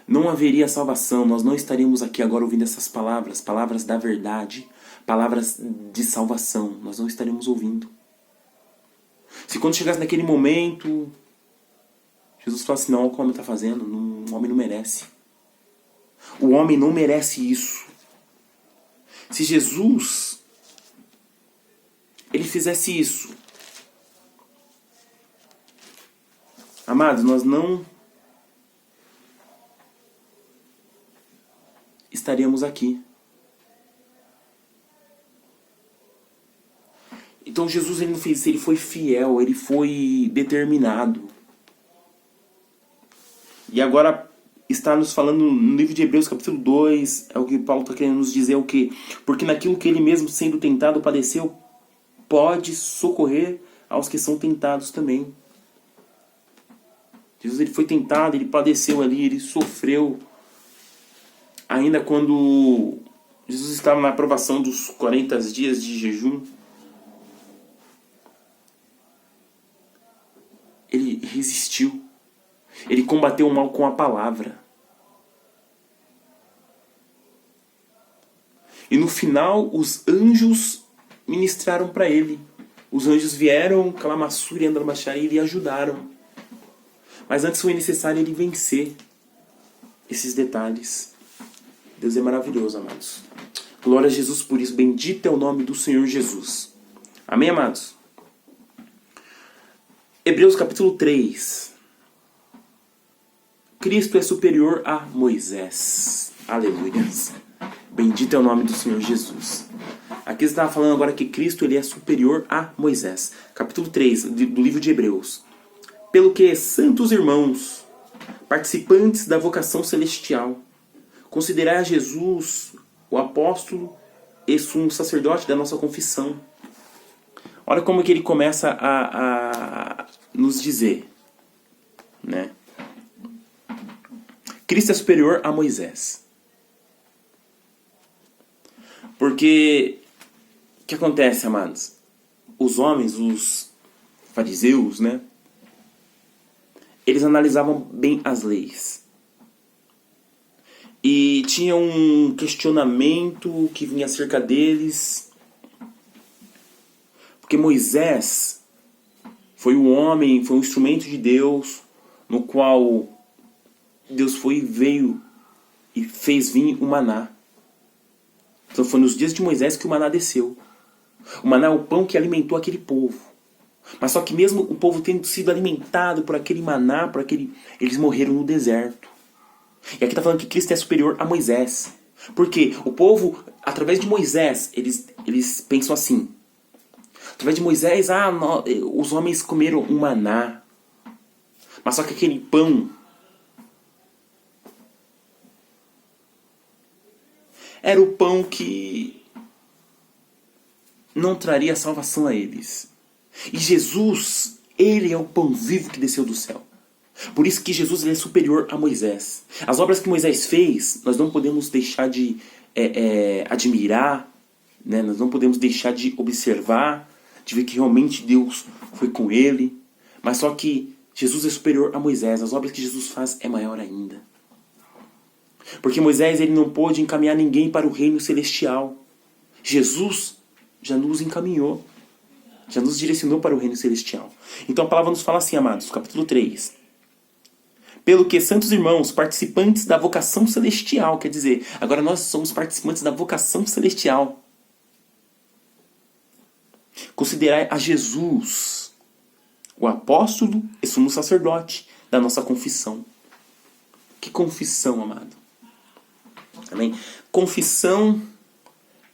Não haveria salvação. Nós não estaríamos aqui agora ouvindo essas palavras, palavras da verdade, palavras de salvação. Nós não estaríamos ouvindo. Se quando chegasse naquele momento, Jesus falasse, não, olha o que o homem está fazendo, o homem não merece. O homem não merece isso. Se Jesus ele fizesse isso, amados, nós não estaríamos aqui. Então Jesus ele não fez isso, ele foi fiel, ele foi determinado. E agora está nos falando no livro de Hebreus capítulo 2, é o que Paulo está querendo nos dizer, é o quê? Porque naquilo que ele mesmo sendo tentado padeceu, pode socorrer aos que são tentados também. Jesus ele foi tentado, ele padeceu ali, ele sofreu. Ainda quando Jesus estava na aprovação dos 40 dias de jejum, ele resistiu. Ele combateu o mal com a palavra. E no final, os anjos ministraram para ele. Os anjos vieram, Calamassur e Andramachari, e lhe ajudaram. Mas antes foi necessário ele vencer esses detalhes. Deus é maravilhoso, amados. Glória a Jesus por isso. Bendito é o nome do Senhor Jesus. Amém, amados? Hebreus capítulo 3. Cristo é superior a Moisés. Aleluia. Bendito é o nome do Senhor Jesus. Aqui você estava falando agora que Cristo ele é superior a Moisés. Capítulo 3 do livro de Hebreus. Pelo que, santos irmãos, participantes da vocação celestial, considerai a Jesus, o apóstolo e sumo sacerdote da nossa confissão. Olha como que ele começa a nos dizer, né? Cristo é superior a Moisés. Porque o que acontece, amados? Os homens, os fariseus, né? Eles analisavam bem as leis. E tinha um questionamento que vinha acerca deles. Porque Moisés foi um homem, foi um instrumento de Deus, no qual Deus veio e fez vir o maná. Então foi nos dias de Moisés que o maná desceu. O maná é o pão que alimentou aquele povo. Mas só que mesmo o povo tendo sido alimentado por aquele maná, eles morreram no deserto. E aqui está falando que Cristo é superior a Moisés. Porque o povo, através de Moisés, eles pensam assim. Através de Moisés, os homens comeram um maná. Mas só que aquele pão era o pão que não traria salvação a eles. E Jesus, ele é o pão vivo que desceu do céu. Por isso que Jesus ele é superior a Moisés. As obras que Moisés fez, nós não podemos deixar de admirar, né? Nós não podemos deixar de observar, de ver que realmente Deus foi com ele. Mas só que Jesus é superior a Moisés. As obras que Jesus faz é maior ainda. Porque Moisés ele não pôde encaminhar ninguém para o reino celestial. Jesus já nos encaminhou. Já nos direcionou para o reino celestial. Então a palavra nos fala assim, amados, capítulo 3. Pelo que, santos irmãos, participantes da vocação celestial, quer dizer, agora nós somos participantes da vocação celestial. Considerai a Jesus, o apóstolo e sumo sacerdote da nossa confissão. Que confissão, amado? Amém? Confissão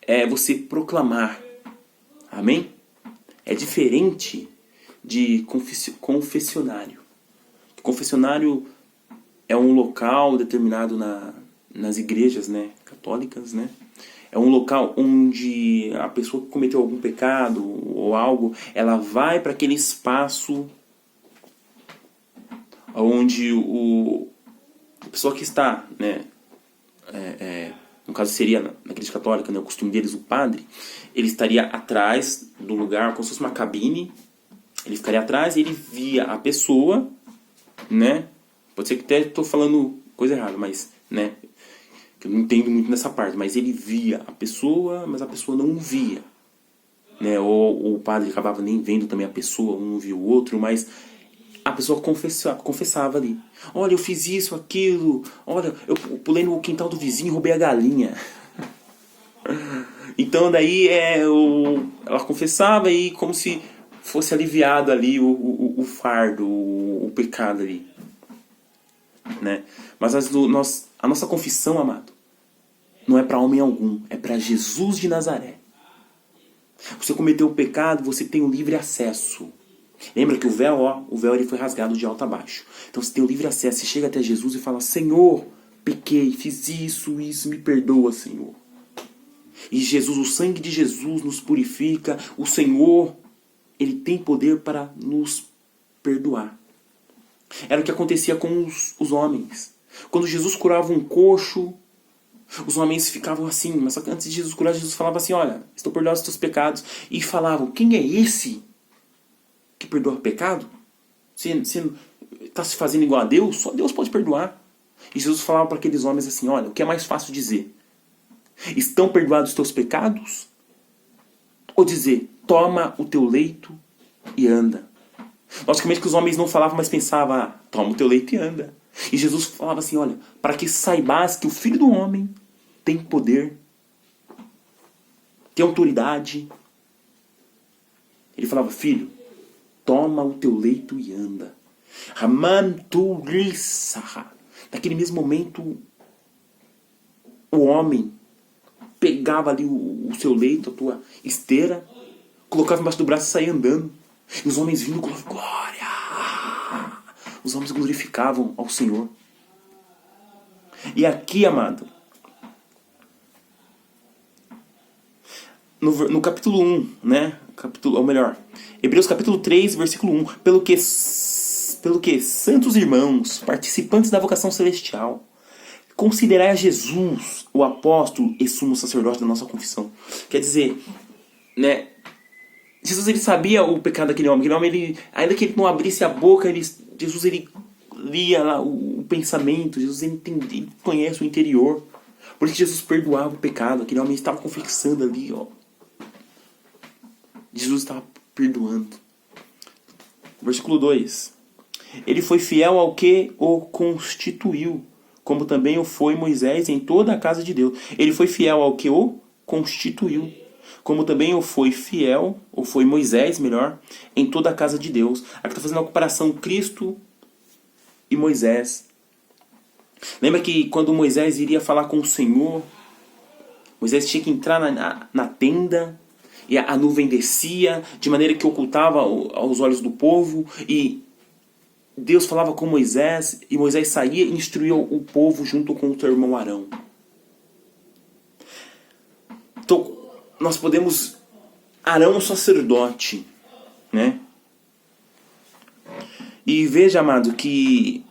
é você proclamar. Amém? É diferente de confessionário. Confessionário é um local determinado nas igrejas, né, católicas, né? É um local onde a pessoa que cometeu algum pecado ou algo, ela vai para aquele espaço onde a pessoa que está, né, no caso seria na igreja católica, né, o costume deles, o padre, ele estaria atrás do lugar, como se fosse uma cabine, ele ficaria atrás e ele via a pessoa, né, pode ser que até estou falando coisa errada, mas, né, eu não entendo muito nessa parte, mas ele via a pessoa, mas a pessoa não via, né, ou o padre acabava nem vendo também a pessoa, um não via o outro, mas a pessoa confessava ali. Olha, eu fiz isso, aquilo. Olha, eu pulei no quintal do vizinho e roubei a galinha. Então daí ela confessava e como se fosse aliviado ali o fardo, o pecado ali. Né? Mas a nossa confissão, amado, não é para homem algum, é para Jesus de Nazaré. Você cometeu o pecado, você tem o livre acesso. Lembra que o véu ele foi rasgado de alto a baixo. Então você tem o livre acesso, você chega até Jesus e fala: Senhor, pequei, fiz isso, me perdoa, Senhor. E Jesus, o sangue de Jesus nos purifica. O Senhor, ele tem poder para nos perdoar. Era o que acontecia com os homens. Quando Jesus curava um coxo, os homens ficavam assim, mas só que antes de Jesus curar, Jesus falava assim: olha, estou perdoado dos teus pecados. E falavam: quem é esse que perdoa pecado? Você está se fazendo igual a Deus? Só Deus pode perdoar. E Jesus falava para aqueles homens assim: olha, o que é mais fácil dizer? Estão perdoados os teus pecados? Ou dizer: toma o teu leito e anda? Logicamente que os homens não falavam, mas pensavam: ah, toma o teu leito e anda. E Jesus falava assim: olha, para que saibas que o Filho do Homem tem poder, tem autoridade. Ele falava: filho, toma o teu leito e anda. Naquele mesmo momento, o homem pegava ali o seu leito, a tua esteira, colocava embaixo do braço e saía andando. E os homens vindo com glória. Os homens glorificavam ao Senhor. E aqui, amado, no capítulo 1, né? Ou melhor, Hebreus capítulo 3, versículo 1. Pelo que, santos irmãos, participantes da vocação celestial, considerai a Jesus, o apóstolo e sumo sacerdote da nossa confissão. Quer dizer, né? Jesus, ele sabia o pecado daquele homem. Aquele homem, ainda que ele não abrisse a boca, Jesus ele lia lá o pensamento. Jesus ele conhece o interior. Por isso Jesus perdoava o pecado. Aquele homem estava confessando ali, ó. Jesus estava perdoando. Versículo 2. Ele foi fiel ao que o constituiu, como também o foi Moisés em toda a casa de Deus. Ele foi fiel ao que o constituiu, como também o foi fiel, ou foi Moisés, melhor, em toda a casa de Deus. Aqui está fazendo a comparação Cristo e Moisés. Lembra que quando Moisés iria falar com o Senhor, Moisés tinha que entrar na tenda, e a nuvem descia, de maneira que ocultava aos olhos do povo, e Deus falava com Moisés, e Moisés saía e instruía o povo junto com o seu irmão Arão. Então, nós podemos... Arão é um sacerdote, né? E veja, amado, que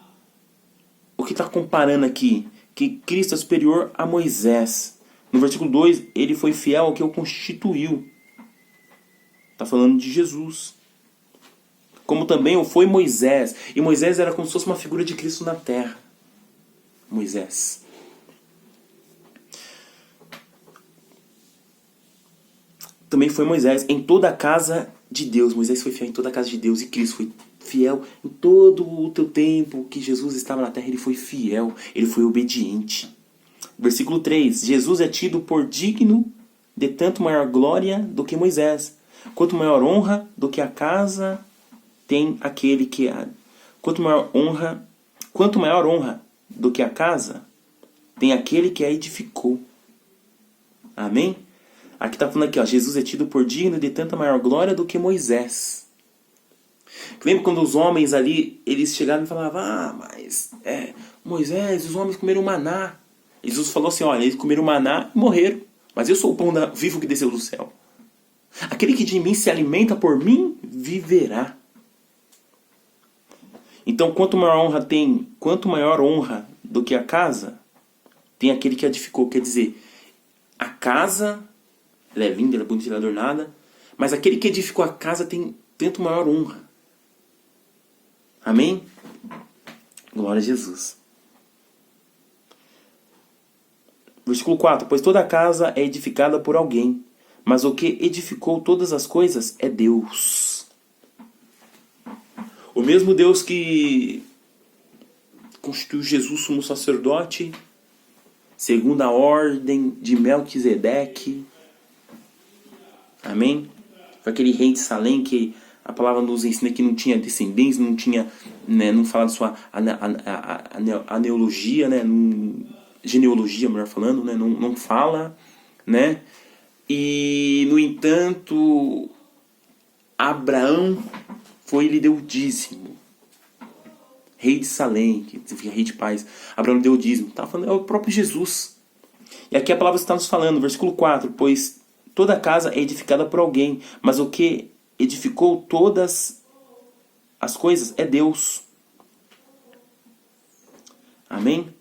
o que está comparando aqui, que Cristo é superior a Moisés. No versículo 2, ele foi fiel ao que o constituiu. Está falando de Jesus. Como também o foi Moisés. E Moisés era como se fosse uma figura de Cristo na terra. Moisés. Também foi Moisés em toda a casa de Deus. Moisés foi fiel em toda a casa de Deus. E Cristo foi fiel em todo o teu tempo que Jesus estava na terra. Ele foi fiel. Ele foi obediente. Versículo 3. Jesus é tido por digno de tanto maior glória do que Moisés. Quanto maior honra do que a casa tem aquele que a... Quanto maior honra do que a casa tem aquele que a edificou. Amém? Aqui está falando aqui, ó, Jesus é tido por digno de tanta maior glória do que Moisés. Lembra quando os homens ali, eles chegaram e falavam, mas Moisés, os homens comeram maná. Jesus falou assim, olha, eles comeram maná e morreram. Mas eu sou o pão vivo que desceu do céu. Aquele que de mim se alimenta por mim, viverá. Então, quanto maior honra do que a casa, tem aquele que edificou. Quer dizer, a casa, ela é linda, ela é bonita, ela é adornada, mas aquele que edificou a casa tem tanto maior honra. Amém? Glória a Jesus. Versículo 4. Pois toda a casa é edificada por alguém, mas o que edificou todas as coisas é Deus. O mesmo Deus que constituiu Jesus sumo sacerdote, segundo a ordem de Melquisedeque. Amém? Foi aquele rei de Salém que a palavra nos ensina que não tinha descendência, não tinha, né, não fala de sua aneologia, né, genealogia, melhor falando, né, não fala, né? E, no entanto, Abraão foi e lhe deu o dízimo. Rei de Salém, que significa rei de paz. Abraão deu o dízimo. Tá falando, é o próprio Jesus. E aqui a palavra está nos falando, versículo 4, pois toda a casa é edificada por alguém, mas o que edificou todas as coisas é Deus. Amém?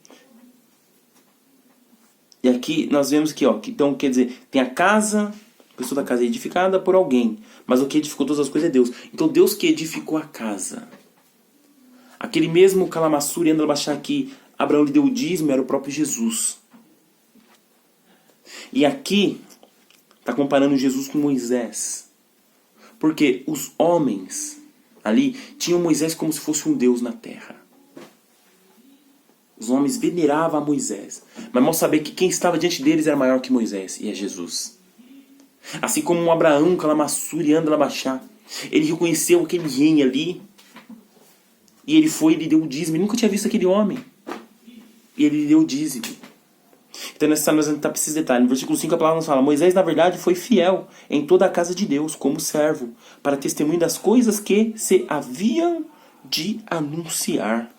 E aqui nós vemos que, então quer dizer, tem a casa, a pessoa da casa é edificada por alguém, mas o que edificou todas as coisas é Deus. Então Deus que edificou a casa. Aquele mesmo Calamassur e Andalabachá que Abraão lhe deu o dízimo era o próprio Jesus. E aqui está comparando Jesus com Moisés. Porque os homens ali tinham Moisés como se fosse um Deus na terra. Os homens veneravam a Moisés. Mas mal saber que quem estava diante deles era maior que Moisés, e é Jesus. Assim como um Abraão, Calamassur e Andalabachá, ele reconheceu aquele rei ali, e ele foi e lhe deu o dízimo. Ele nunca tinha visto aquele homem. E ele lhe deu o dízimo. Então nós vamos entrar para esses detalhes. No versículo 5 a palavra nos fala, Moisés na verdade foi fiel em toda a casa de Deus, como servo, para testemunho das coisas que se haviam de anunciar.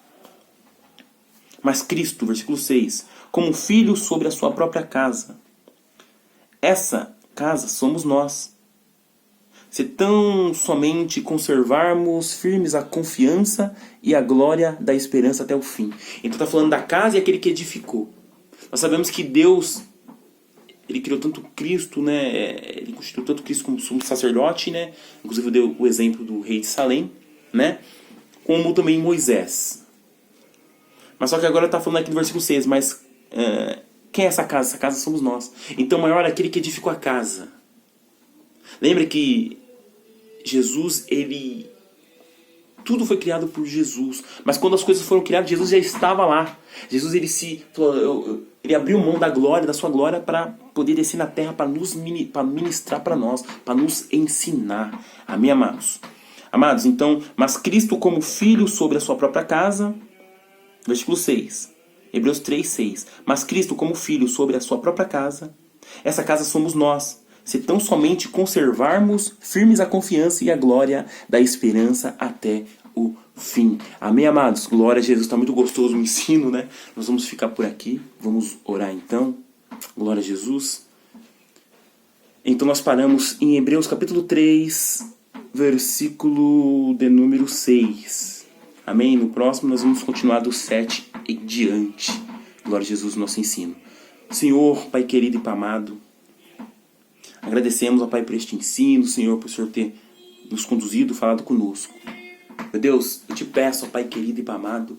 Mas Cristo, versículo 6, como filho sobre a sua própria casa. Essa casa somos nós. Se tão somente conservarmos firmes a confiança e a glória da esperança até o fim. Então está falando da casa e aquele que edificou. Nós sabemos que Deus, ele criou tanto Cristo, né? Ele constituiu tanto Cristo como sumo sacerdote, né? Inclusive deu o exemplo do rei de Salém, né? Como também Moisés. Mas só que agora está falando aqui no versículo 6, mas quem é essa casa? Essa casa somos nós. Então maior é aquele que edificou a casa. Lembra que Jesus, tudo foi criado por Jesus. Mas quando as coisas foram criadas, Jesus já estava lá. Jesus, ele abriu mão da glória, da sua glória, para poder descer na terra, para ministrar para nós, para nos ensinar. Amém, amados? Amados, então, mas Cristo como filho sobre a sua própria casa, versículo 6, Hebreus 3, 6. Mas Cristo como filho sobre a sua própria casa, essa casa somos nós, se tão somente conservarmos firmes a confiança e a glória da esperança até o fim. Amém, amados? Glória a Jesus. Está muito gostoso o ensino, né? Nós vamos ficar por aqui. Vamos orar então. Glória a Jesus. Então nós paramos em Hebreus capítulo 3, versículo de número 6. Amém? No próximo nós vamos continuar do 7 em diante. Glória a Jesus, nosso ensino. Senhor, Pai querido e Pai amado, agradecemos, ó Pai, por este ensino, Senhor, por o Senhor ter nos conduzido, falado conosco. Meu Deus, eu te peço, ó Pai querido e Pai amado,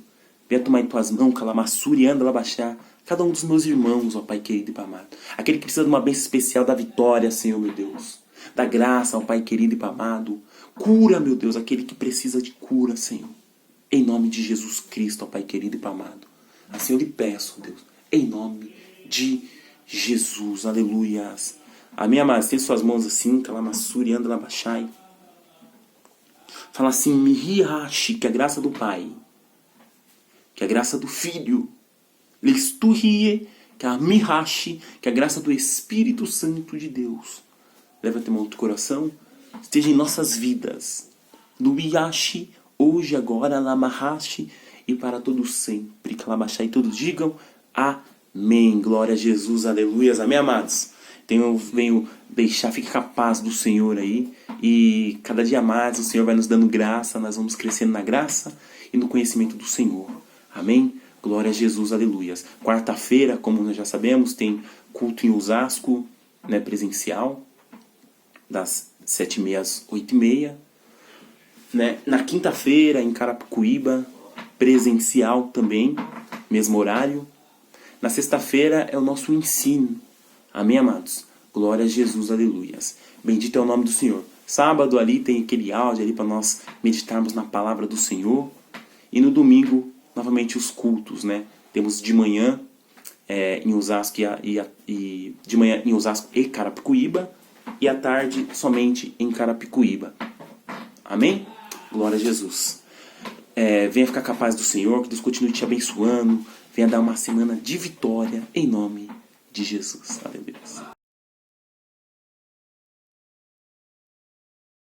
venha tomar em tuas mãos, Calamassur e Andalabachá, cada um dos meus irmãos, ó Pai querido e Pai amado. Aquele que precisa de uma bênção especial da vitória, Senhor, meu Deus. Da graça, ó Pai querido e Pai amado. Cura, meu Deus, aquele que precisa de cura, Senhor. Em nome de Jesus Cristo, ó Pai querido e Pai amado. Assim eu lhe peço, Deus, em nome de Jesus. Aleluias. Amém, amados? Tem suas mãos assim, Calamassur e Andalabachá. Fala assim, Mihihashi, que a graça do Pai, que a graça do Filho, Listurie, que a Mihashi, que a graça do Espírito Santo de Deus, leva até o teu coração, esteja em nossas vidas, do Iashi, hoje, agora, Lamahashi, e para todos sempre. Kalabachai, e todos digam amém. Glória a Jesus, aleluias, amém, amados? Venho deixar, fique com a paz do Senhor aí. E cada dia mais o Senhor vai nos dando graça, nós vamos crescendo na graça e no conhecimento do Senhor. Amém? Glória a Jesus, aleluias. Quarta-feira, como nós já sabemos, tem culto em Osasco, né, presencial, das 7h30 às 8h30. Né? Na quinta-feira, em Carapicuíba, presencial também, mesmo horário. Na sexta-feira é o nosso ensino. Amém, amados? Glória a Jesus, aleluias. Bendito é o nome do Senhor. Sábado ali tem aquele áudio ali para nós meditarmos na palavra do Senhor. E no domingo, novamente os cultos, né? Temos de manhã em Osasco de manhã em Osasco e Carapicuíba, e à tarde somente em Carapicuíba. Amém? Glória a Jesus. Venha ficar com a paz do Senhor, que Deus continue te abençoando. Venha dar uma semana de vitória em nome de Jesus. Aleluia.